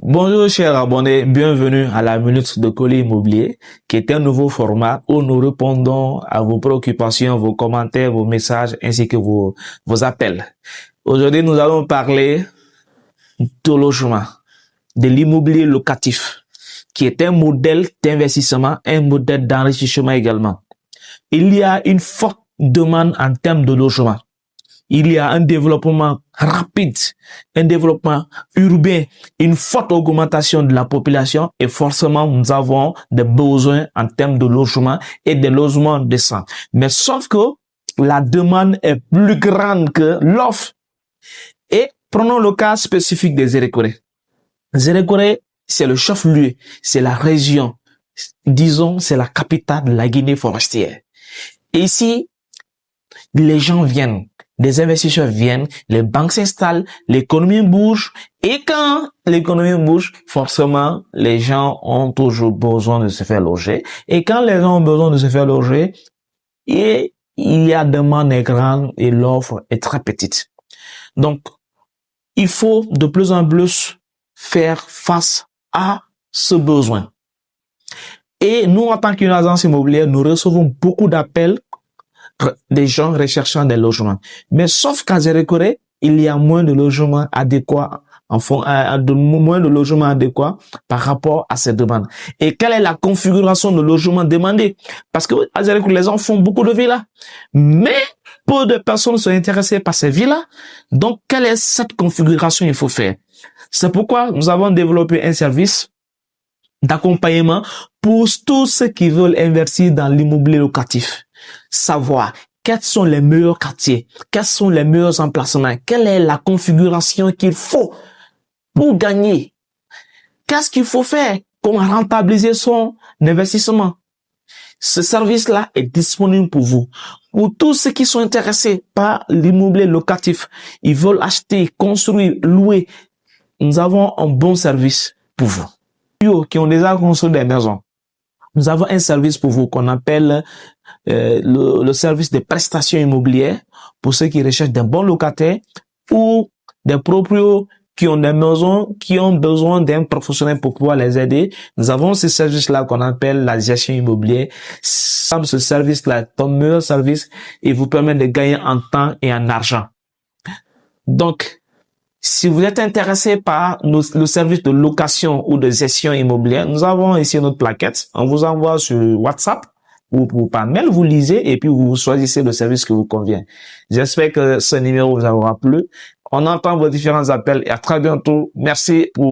Bonjour chers abonnés, bienvenue à la Minute de Colis Immobilier, qui est un nouveau format où nous répondons à vos préoccupations, vos commentaires, vos messages ainsi que vos appels. Aujourd'hui, nous allons parler de logement, de l'immobilier locatif, qui est un modèle d'investissement, un modèle d'enrichissement également. Il y a une forte demande en termes de logement. Il y a un développement rapide, un développement urbain, une forte augmentation de la population et forcément nous avons des besoins en termes de logement et des logements décents. Mais sauf que la demande est plus grande que l'offre. Et prenons le cas spécifique des Zérékoré. Zérékoré, c'est le chef-lieu, c'est la région, disons, c'est la capitale de la Guinée forestière. Et ici, les gens viennent. Des investisseurs viennent, les banques s'installent, l'économie bouge, et quand l'économie bouge, forcément, les gens ont toujours besoin de se faire loger. Et quand les gens ont besoin de se faire loger, et il y a demande est grande et l'offre est très petite. Donc, il faut de plus en plus faire face à ce besoin. Et nous, en tant qu'une agence immobilière, nous recevons beaucoup d'appels des gens recherchant des logements. Mais sauf qu'à Zérékoré, il y a moins de logements adéquats, moins de logements adéquats par rapport à ces demandes. Et quelle est la configuration de logements demandés? Parce que à Zérékoré, les gens font beaucoup de villas. Mais peu de personnes sont intéressées par ces villas. Donc, quelle est cette configuration il faut faire? C'est pourquoi nous avons développé un service d'accompagnement pour tous ceux qui veulent investir dans l'immobilier locatif. Savoir quels sont les meilleurs quartiers, quels sont les meilleurs emplacements, quelle est la configuration qu'il faut pour gagner. Qu'est-ce qu'il faut faire? Comment rentabiliser son investissement? Ce service-là est disponible pour vous. Pour tous ceux qui sont intéressés par l'immobilier locatif, ils veulent acheter, construire, louer. Nous avons un bon service pour vous. Qui ont déjà construit des maisons. Nous avons un service pour vous qu'on appelle le service de prestations immobilières pour ceux qui recherchent des bons locataires ou des proprios qui ont des maisons qui ont besoin d'un professionnel pour pouvoir les aider. Nous avons ce service-là qu'on appelle la gestion immobilière. Ce service-là est un meilleur service et vous permet de gagner en temps et en argent. Donc, si vous êtes intéressé par le service de location ou de gestion immobilière, nous avons ici notre plaquette. On vous envoie sur WhatsApp ou par mail, vous lisez et puis vous choisissez le service qui vous convient. J'espère que ce numéro vous aura plu. On entend vos différents appels et à très bientôt. Merci pour